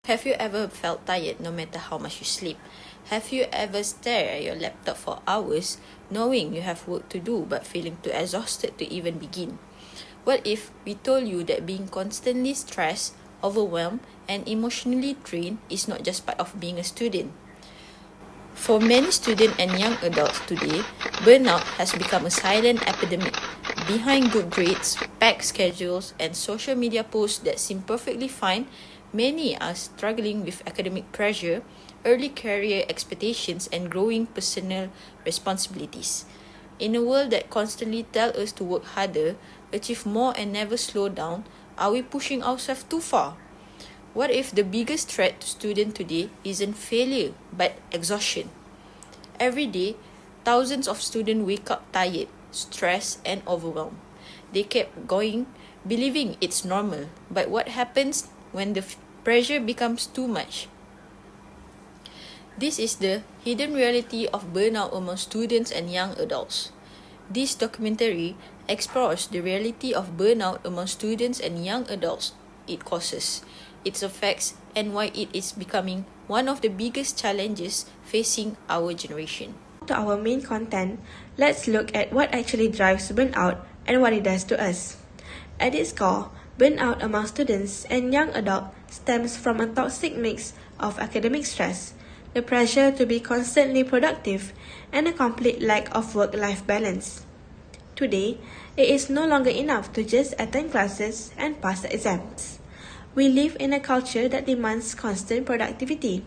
Have you ever felt tired no matter how much you sleep? Have you ever stared at your laptop for hours knowing you have work to do but feeling too exhausted to even begin? What if we told you that being constantly stressed, overwhelmed, and emotionally drained is not just part of being a student? For many students and young adults today, burnout has become a silent epidemic. Behind good grades, packed schedules, and social media posts that seem perfectly fine, many are struggling with academic pressure, early career expectations, and growing personal responsibilities. In a world that constantly tells us to work harder, achieve more, and never slow down, are we pushing ourselves too far? What if the biggest threat to students today isn't failure but exhaustion? Every day, thousands of students wake up tired, stressed, and overwhelmed. They kept going, believing it's normal. But what happens when the pressure becomes too much? This is the hidden reality of burnout among students and young adults. This documentary explores the reality of burnout among students and young adults it causes, its effects, and why it is becoming one of the biggest challenges facing our generation. To our main content, let's look at what actually drives burnout and what it does to us. At its core, burnout among students and young adults stems from a toxic mix of academic stress, the pressure to be constantly productive, and a complete lack of work-life balance. Today, it is no longer enough to just attend classes and pass the exams. We live in a culture that demands constant productivity.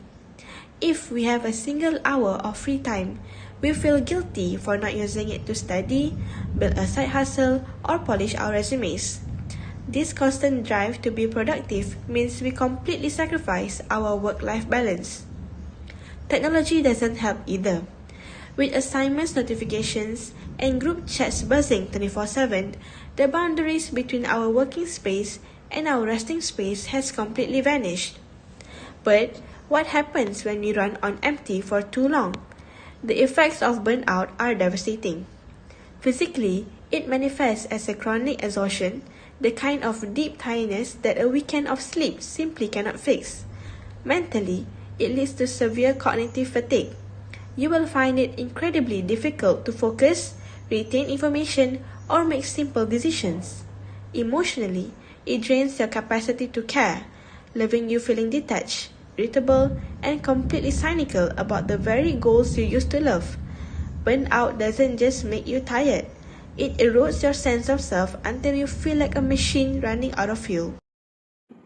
If we have a single hour of free time, we feel guilty for not using it to study, build a side hustle, or polish our resumes. This constant drive to be productive means we completely sacrifice our work-life balance. Technology doesn't help either. With assignments notifications and group chats buzzing 24/7, the boundaries between our working space and our resting space has completely vanished. But what happens when we run on empty for too long? The effects of burnout are devastating. Physically, it manifests as a chronic exhaustion, the kind of deep tiredness that a weekend of sleep simply cannot fix. Mentally, it leads to severe cognitive fatigue. You will find it incredibly difficult to focus, retain information, or make simple decisions. Emotionally, it drains your capacity to care, leaving you feeling detached, irritable, and completely cynical about the very goals you used to love. Burnout doesn't just make you tired, it erodes your sense of self until you feel like a machine running out of fuel.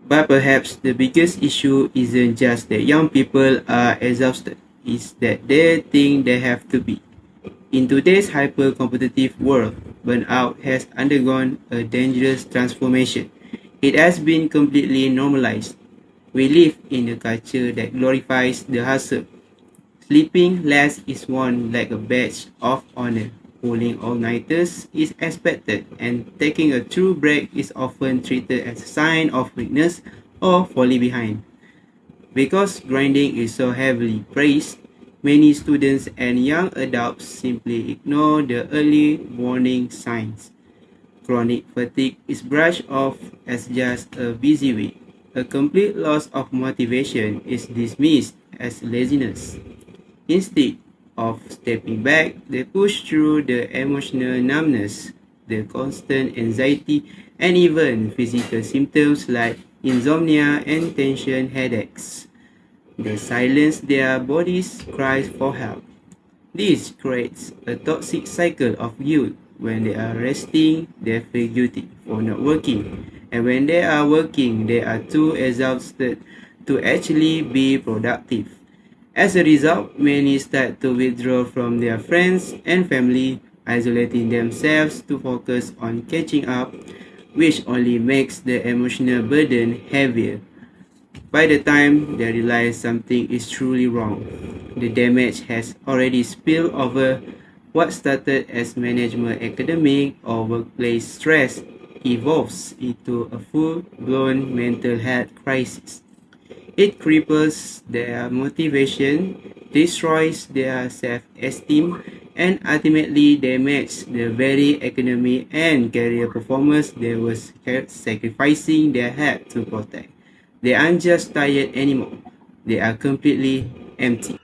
But perhaps the biggest issue isn't just that young people are exhausted, it's that they think they have to be. In today's hyper-competitive world, burnout has undergone a dangerous transformation. It has been completely normalized. We live in a culture that glorifies the hustle. Sleeping less is worn like a badge of honor. Pulling all-nighters is expected, and taking a true break is often treated as a sign of weakness or falling behind. Because grinding is so heavily praised, many students and young adults simply ignore the early warning signs. Chronic fatigue is brushed off as just a busy week. A complete loss of motivation is dismissed as laziness. Instead of stepping back, they push through the emotional numbness, the constant anxiety, and even physical symptoms like insomnia and tension headaches. They silence their bodies' cries for help. This creates a toxic cycle of guilt. When they are resting, they feel guilty for not working. And when they are working, they are too exhausted to actually be productive. As a result, many start to withdraw from their friends and family, isolating themselves to focus on catching up, which only makes the emotional burden heavier. By the time they realize something is truly wrong, the damage has already spilled over. What started as management academic or workplace stress evolves into a full-blown mental health crisis. It cripples their motivation, destroys their self-esteem, and ultimately damages the very academic and career performance they were sacrificing their health to protect. They aren't just tired anymore, they are completely empty.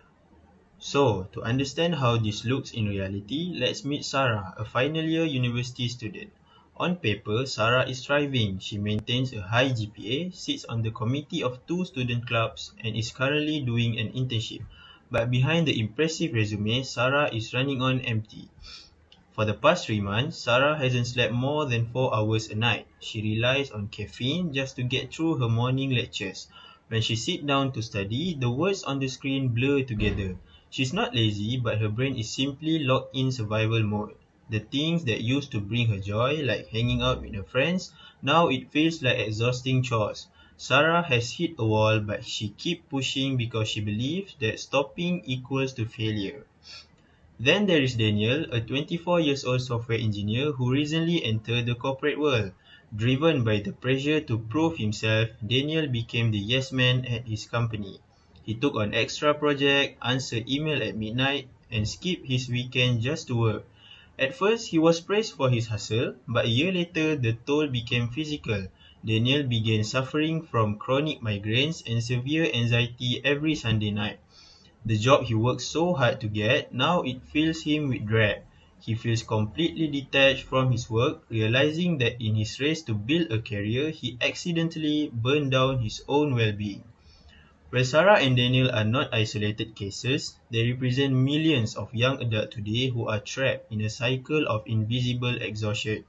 So, to understand how this looks in reality, let's meet Sarah, a final year university student. On paper, Sarah is thriving. She maintains a high GPA, sits on the committee of 2 student clubs, and is currently doing an internship. But behind the impressive resume, Sarah is running on empty. For the past 3 months, Sarah hasn't slept more than 4 hours a night. She relies on caffeine just to get through her morning lectures. When she sits down to study, the words on the screen blur together. She's not lazy, but her brain is simply locked in survival mode. The things that used to bring her joy, like hanging out with her friends, now it feels like exhausting chores. Sarah has hit a wall, but she keeps pushing because she believes that stopping equals to failure. Then there is Daniel, a 24 years old software engineer who recently entered the corporate world. Driven by the pressure to prove himself, Daniel became the yes man at his company. He took on extra projects, answered email at midnight, and skipped his weekend just to work. At first, he was praised for his hustle, but a year later, the toll became physical. Daniel began suffering from chronic migraines and severe anxiety every Sunday night. The job he worked so hard to get, now it fills him with dread. He feels completely detached from his work, realizing that in his race to build a career, he accidentally burned down his own well-being. While Sarah and Daniel are not isolated cases, they represent millions of young adults today who are trapped in a cycle of invisible exhaustion.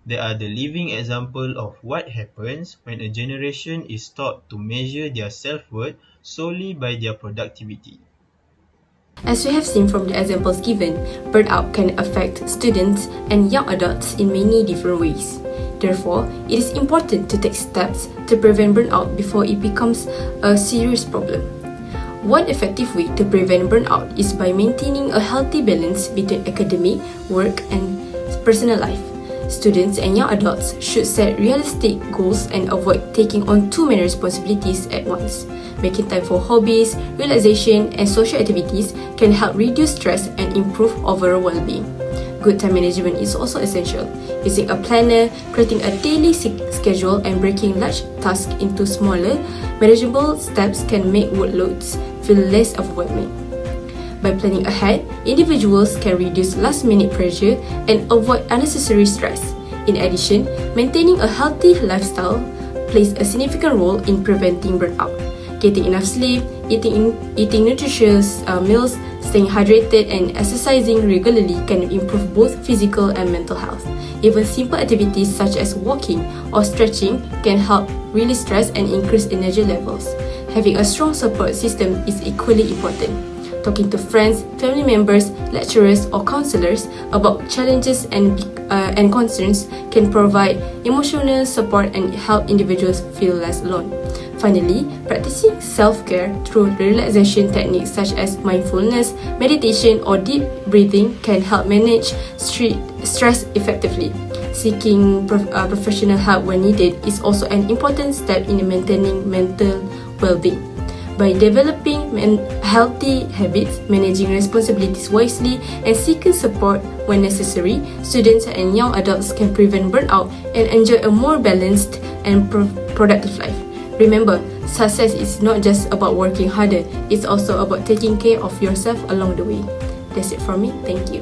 They are the living example of what happens when a generation is taught to measure their self-worth solely by their productivity. As we have seen from the examples given, burnout can affect students and young adults in many different ways. Therefore, it is important to take steps to prevent burnout before it becomes a serious problem. One effective way to prevent burnout is by maintaining a healthy balance between academic, work, and personal life. Students and young adults should set realistic goals and avoid taking on too many responsibilities at once. Making time for hobbies, relaxation, and social activities can help reduce stress and improve overall well-being. Good time management is also essential. Using a planner, creating a daily schedule, and breaking large tasks into smaller, manageable steps can make workloads feel less overwhelming. By planning ahead, individuals can reduce last-minute pressure and avoid unnecessary stress. In addition, maintaining a healthy lifestyle plays a significant role in preventing burnout. Getting enough sleep, eating nutritious meals, staying hydrated, and exercising regularly can improve both physical and mental health. Even simple activities such as walking or stretching can help release stress and increase energy levels. Having a strong support system is equally important. Talking to friends, family members, lecturers, or counselors about challenges and concerns can provide emotional support and help individuals feel less alone. Finally, practicing self-care through relaxation techniques such as mindfulness, meditation, or deep breathing can help manage stress effectively. Seeking professional help when needed is also an important step in maintaining mental well-being. By developing healthy habits, managing responsibilities wisely, and seeking support when necessary, students and young adults can prevent burnout and enjoy a more balanced and productive life. Remember, success is not just about working harder, it's also about taking care of yourself along the way. That's it from me. Thank you.